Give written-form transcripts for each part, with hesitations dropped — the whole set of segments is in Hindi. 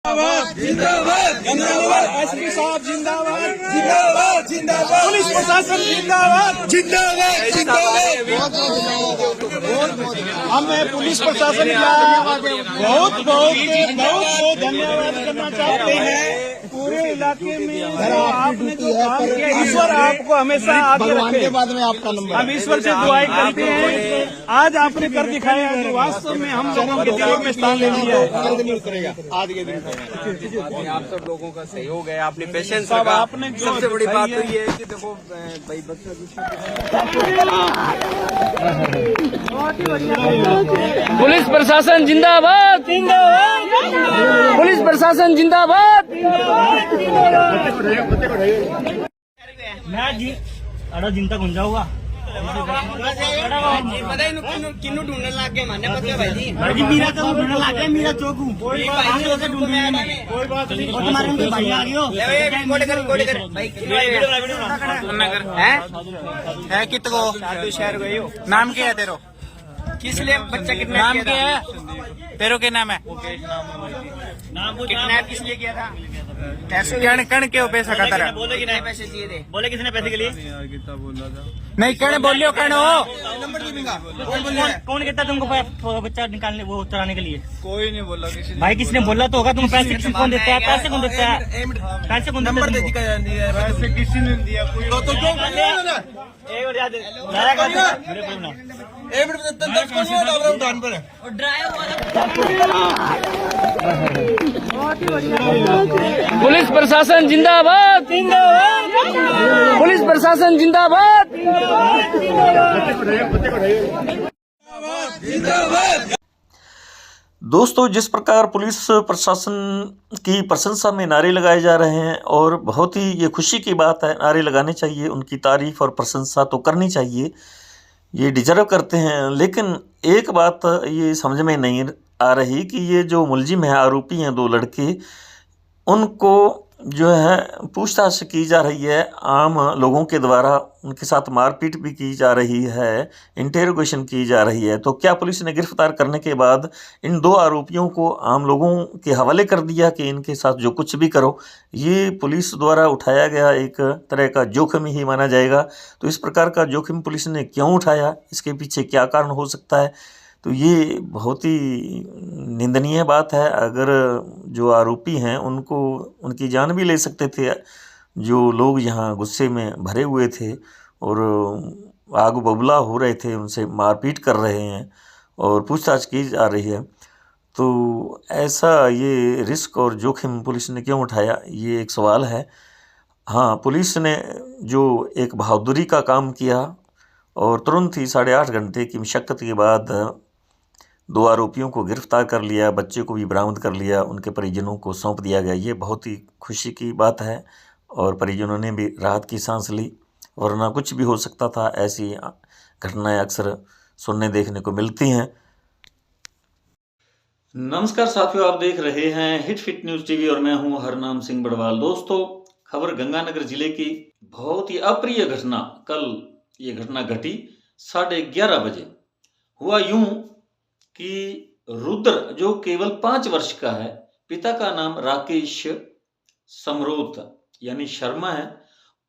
जिंदाबाद जिंदाबाद एसपी साहब जिंदाबाद जिंदाबाद जिंदाबाद पुलिस प्रशासन जिंदाबाद जिंदाबाद जिंदाबाद। हमें पुलिस प्रशासन का बहुत बहुत बहुत धन्यवाद करना चाहते हैं। पूरे इलाके में आपने जो काम किया, ईश्वर आपको हमेशा आगे रखे। बाद में आपका नंबर हम ईश्वर से दुआएं करते हैं। आज आपने कर दिखाया है, वास्तव में हम लोगों के दिलों में स्थान ले लिया है। आज के दिन आप सब लोगों का सहयोग है, आपने पेशेंस रखा। आपने सबसे बड़ी बात तो ये है कि देखो भाई बच्चा पुलिस प्रशासन जिंदाबाद जिंदाबाद, पुलिस प्रशासन जिंदाबाद। मैं जी अड़ा जिंदा गुंजा जाऊंगा। किन्नू ढूंढने लग गए माने पता भाई जी। भाई जी मेरा तो ढूंढने लग गया, मेरा चौकू कोई बात नहीं। और तुम्हारे में भाई आ गयो है कित को साधु शहर गए हो। नाम क्या है तेरो? किस लिए बच्चा किडनैप नाम क्या है तेरो? क्या नाम है? किडनैप किस लिए किया था? कण कण के पैसा खाता रहा? बोले कि नहीं पैसे चाहिए थे? बोले किसने पैसे के लिए? नहीं कण बोलियो कण हो। कौन कहता तुमको बच्चा निकालने वो चलाने के लिए? कोई नहीं बोला किसी ने। भाई किसने बोला तो होगा। तुम पैसे कौन देता है? पैसे कौन देता है? पैसे कौन नंबर दे देता दिया पैसे किसी ने दिया कोई तो क्यों पुलिस प्रशासन जिंदाबाद जिंदाबाद, पुलिस प्रशासन जिंदाबाद। दोस्तों, जिस प्रकार पुलिस प्रशासन की प्रशंसा में नारे लगाए जा रहे हैं और बहुत ही ये खुशी की बात है, नारे लगाने चाहिए, उनकी तारीफ और प्रशंसा तो करनी चाहिए, ये डिजर्व करते हैं। लेकिन एक बात ये समझ में नहीं आ रही कि ये जो मुलजिम है, आरोपी हैं 2 लड़के, उनको जो है पूछताछ की जा रही है आम लोगों के द्वारा, उनके साथ मारपीट भी की जा रही है, इंटेरोगेशन की जा रही है। तो क्या पुलिस ने गिरफ्तार करने के बाद इन 2 आरोपियों को आम लोगों के हवाले कर दिया कि इनके साथ जो कुछ भी करो? ये पुलिस द्वारा उठाया गया एक तरह का जोखिम ही माना जाएगा। तो इस प्रकार का जोखिम पुलिस ने क्यों उठाया, इसके पीछे क्या कारण हो सकता है? तो ये बहुत ही निंदनीय बात है। अगर जो आरोपी हैं उनको उनकी जान भी ले सकते थे। जो लोग यहाँ गुस्से में भरे हुए थे और आग बबूला हो रहे थे, उनसे मारपीट कर रहे हैं और पूछताछ की जा रही है। तो ऐसा ये रिस्क और जोखिम पुलिस ने क्यों उठाया, ये एक सवाल है। हाँ, पुलिस ने जो एक बहादुरी का काम किया और तुरंत ही 8.5 घंटे की मशक्क़त के बाद 2 आरोपियों को गिरफ्तार कर लिया, बच्चे को भी बरामद कर लिया, उनके परिजनों को सौंप दिया गया। ये बहुत ही खुशी की बात है और परिजनों ने भी राहत की सांस ली, वरना कुछ भी हो सकता था। ऐसी घटनाएं अक्सर सुनने देखने को मिलती हैं। नमस्कार साथियों, आप देख रहे हैं हिट फिट न्यूज़ टीवी और मैं हूं हरनाम सिंह बड़वाल। दोस्तों, खबर गंगानगर जिले की बहुत ही अप्रिय घटना। कल ये घटना घटी 11:30 बजे। हुआ यूं कि रुद्र, जो केवल 5 वर्ष का है, पिता का नाम राकेश समरोत यानी शर्मा है,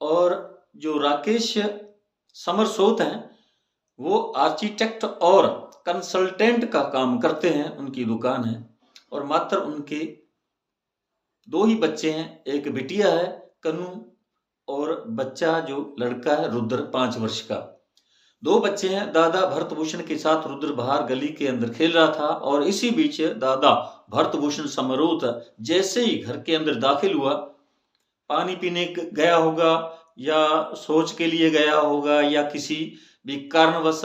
और जो राकेश समरसोत हैं वो आर्किटेक्ट और कंसल्टेंट का काम करते हैं, उनकी दुकान है। और मात्र उनके 2 ही बच्चे हैं, एक बिटिया है कन्नू और बच्चा जो लड़का है रुद्र 5 वर्ष का। 2 बच्चे हैं। दादा भरतभूषण के साथ रुद्र बाहर गली के अंदर खेल रहा था और इसी बीच दादा भरतभूषण समरोत जैसे ही घर के अंदर दाखिल हुआ, पानी पीने गया होगा या सोच के लिए गया होगा या किसी भी कारणवश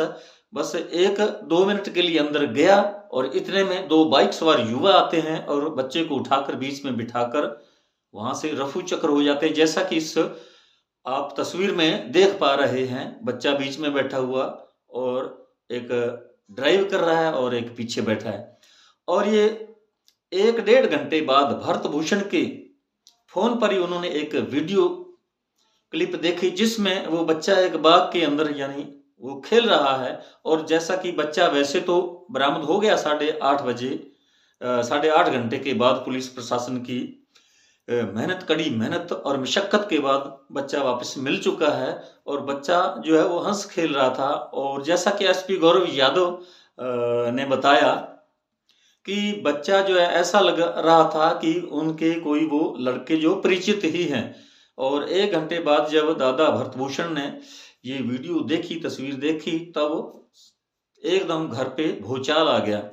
बस 1-2 मिनट के लिए अंदर गया और इतने में 2 बाइक सवार युवा आते हैं और बच्चे को उठाकर बीच में बिठाकर वहां से रफू चक्कर हो जाते हैं। जैसा कि इस आप तस्वीर में देख पा रहे हैं, बच्चा बीच में बैठा हुआ और एक ड्राइव कर रहा है और एक पीछे बैठा है। और ये 1-1.5 घंटे बाद भरतभूषण के फोन पर ही उन्होंने एक वीडियो क्लिप देखी जिसमें वो बच्चा एक बाग के अंदर यानी वो खेल रहा है। और जैसा कि बच्चा वैसे तो बरामद हो गया 8:30 बजे, 8.5 घंटे के बाद पुलिस प्रशासन की कड़ी मेहनत और मशक्कत के बाद बच्चा वापस मिल चुका है। और बच्चा जो है वो हंस खेल रहा था। और जैसा कि एसपी गौरव यादव ने बताया कि बच्चा जो है ऐसा लग रहा था कि उनके कोई वो लड़के जो परिचित ही हैं। और 1 घंटे बाद जब दादा भरतभूषण ने ये वीडियो देखी, तस्वीर देखी, तब एकदम घर पे भूचाल आ गया।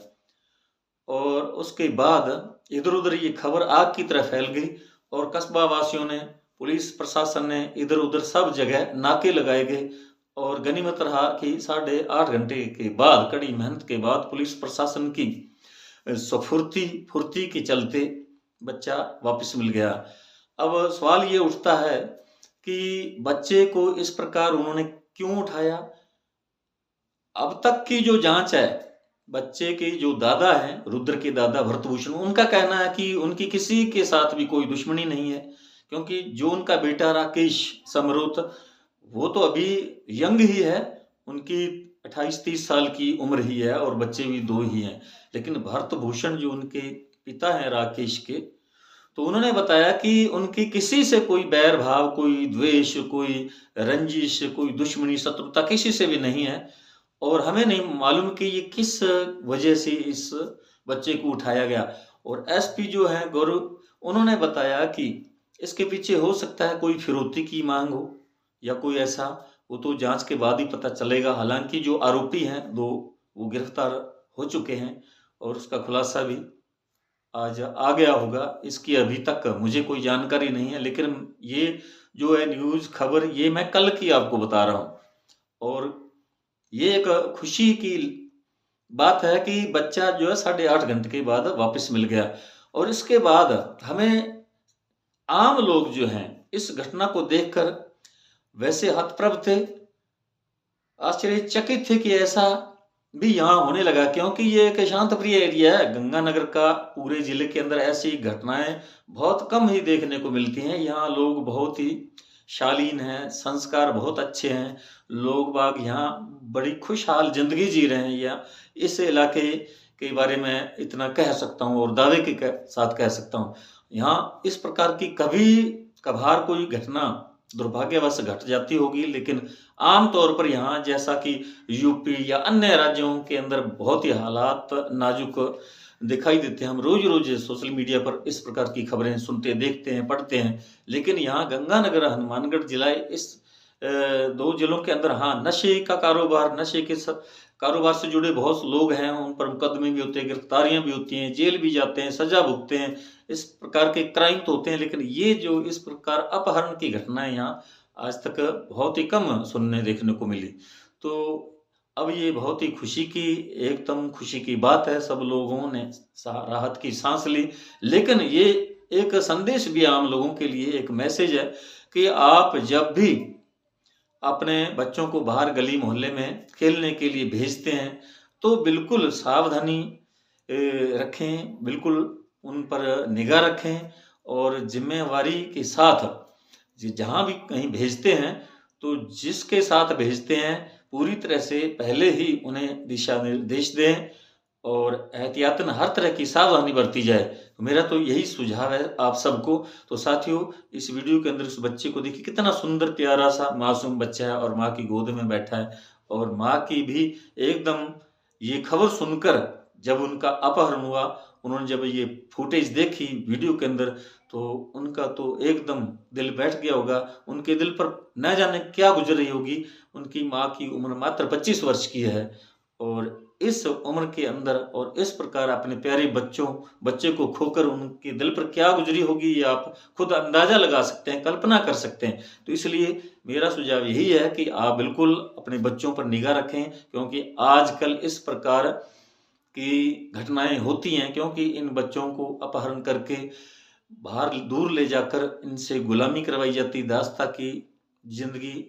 और उसके बाद इधर उधर ये खबर आग की तरह फैल गई और कस्बा वासियों ने, पुलिस प्रशासन ने इधर उधर सब जगह नाके लगाए गए। और गनीमत रहा कि 8.5 घंटे के बाद, कड़ी मेहनत के बाद, पुलिस प्रशासन की फुर्ती के चलते बच्चा वापस मिल गया। अब सवाल ये उठता है कि बच्चे को इस प्रकार उन्होंने क्यों उठाया। अब तक की जो जांच है, बच्चे के जो दादा हैं, रुद्र के दादा भरतभूषण, उनका कहना है कि उनकी किसी के साथ भी कोई दुश्मनी नहीं है, क्योंकि जो उनका बेटा राकेश समरोत, वो तो अभी यंग ही है, उनकी 28-30 साल की उम्र ही है और बच्चे भी 2 ही हैं। लेकिन भरतभूषण जो उनके पिता हैं राकेश के, तो उन्होंने बताया कि उनकी किसी से कोई बैर भाव, कोई द्वेष, कोई रंजिश, कोई दुश्मनी, शत्रुता किसी से भी नहीं है। और हमें नहीं मालूम कि ये किस वजह से इस बच्चे को उठाया गया। और एसपी जो है गौरव, उन्होंने बताया कि इसके पीछे हो सकता है कोई फिरौती की मांग हो या कोई ऐसा, वो तो जांच के बाद ही पता चलेगा। हालांकि जो आरोपी हैं 2, वो गिरफ्तार हो चुके हैं और उसका खुलासा भी आज आ गया होगा। इसकी अभी तक मुझे कोई जानकारी नहीं है, लेकिन ये जो है न्यूज़ खबर, ये मैं कल की आपको बता रहा हूँ। और ये एक खुशी की बात है कि बच्चा जो है 8.5 घंटे के बाद वापस मिल गया। और इसके बाद हमें आम लोग जो हैं इस घटना को देखकर वैसे हतप्रभ थे, आश्चर्यचकित थे कि ऐसा भी यहाँ होने लगा, क्योंकि ये एक शांत प्रिय एरिया है। गंगानगर का पूरे जिले के अंदर ऐसी घटनाएं बहुत कम ही देखने को मिलती हैं। यहाँ लोग बहुत ही शालीन हैं, संस्कार बहुत अच्छे हैं, लोग बाग यहाँ बड़ी खुशहाल जिंदगी जी रहे हैं। या इस इलाके के बारे में इतना कह सकता हूँ और दावे के साथ कह सकता हूँ, यहाँ इस प्रकार की कभी कभार कोई घटना दुर्भाग्यवश घट जाती होगी, लेकिन आमतौर पर यहाँ जैसा कि यूपी या अन्य राज्यों के अंदर बहुत ही हालात नाजुक दिखाई देते हैं। हम रोज रोज सोशल मीडिया पर इस प्रकार की खबरें सुनते, देखते हैं, पढ़ते हैं। लेकिन यहाँ गंगानगर, हनुमानगढ़ जिला, इस 2 जिलों के अंदर हाँ नशे का कारोबार, नशे के कारोबार से जुड़े बहुत लोग हैं, उन पर मुकदमे भी होते हैं, गिरफ्तारियां भी होती हैं, जेल भी जाते हैं, सजा भुगतते हैं, इस प्रकार के क्राइम तो होते हैं। लेकिन ये जो इस प्रकार अपहरण की घटनाएं यहाँ आज तक बहुत ही कम सुनने देखने को मिली। तो अब ये बहुत ही खुशी की, एकदम खुशी की बात है, सब लोगों ने राहत की सांस ली। लेकिन ये एक संदेश भी आम लोगों के लिए, एक मैसेज है कि आप जब भी अपने बच्चों को बाहर गली मोहल्ले में खेलने के लिए भेजते हैं तो बिल्कुल सावधानी रखें, बिल्कुल उन पर निगाह रखें और जिम्मेवारी के साथ जहाँ भी कहीं भेजते हैं तो जिसके साथ भेजते हैं पूरी तरह से पहले ही उन्हें दिशा निर्देश दें और एहतियातन हर तरह की सावधानी बरती जाए। तो मेरा तो यही सुझाव है आप सबको। तो साथियों, इस वीडियो के अंदर उस बच्चे को देखिए, कितना सुंदर प्यारा सा मासूम बच्चा है और माँ की गोद में बैठा है। और माँ की भी एकदम ये खबर सुनकर जब उनका अपहरण हुआ, उन्होंने जब ये फुटेज देखी वीडियो के अंदर, तो उनका तो एकदम दिल बैठ गया होगा। उनके दिल पर न जाने क्या गुजर रही होगी। उनकी माँ की उम्र मात्र 25 वर्ष की है और इस उम्र के अंदर और इस प्रकार अपने प्यारे बच्चे को खोकर उनके दिल पर क्या गुजरी होगी, ये आप खुद अंदाजा लगा सकते हैं, कल्पना कर सकते हैं। तो इसलिए मेरा सुझाव यही है कि आप बिल्कुल अपने बच्चों पर निगाह रखें, क्योंकि आजकल इस प्रकार की घटनाएं होती हैं, क्योंकि इन बच्चों को अपहरण करके बाहर दूर ले जाकर इनसे गुलामी करवाई जाती, दास्ता की जिंदगी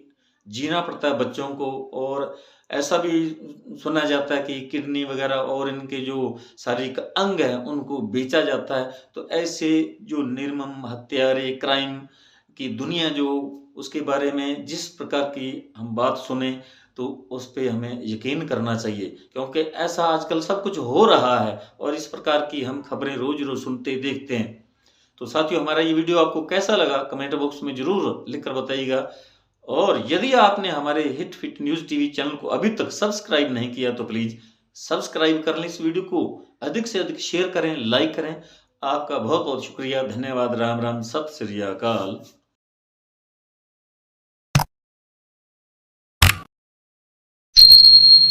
जीना पड़ता है बच्चों को। और ऐसा भी सुना जाता है कि किडनी वगैरह और इनके जो शारीरिक अंग हैं उनको बेचा जाता है। तो ऐसे जो निर्मम हत्यारे, क्राइम की दुनिया जो, उसके बारे में जिस प्रकार की हम बात सुने तो उस पर हमें यकीन करना चाहिए, क्योंकि ऐसा आजकल सब कुछ हो रहा है और इस प्रकार की हम खबरें रोज रोज सुनते देखते हैं। तो साथियों, हमारा ये वीडियो आपको कैसा लगा कमेंट बॉक्स में जरूर लिखकर बताइएगा। और यदि आपने हमारे hit fit news TV channel को अभी तक सब्सक्राइब नहीं किया तो प्लीज़ सब्सक्राइब कर लें, इस वीडियो को अधिक से अधिक शेयर करें, लाइक करें। आपका बहुत बहुत शुक्रिया, धन्यवाद। राम राम, सत श्री अकाल।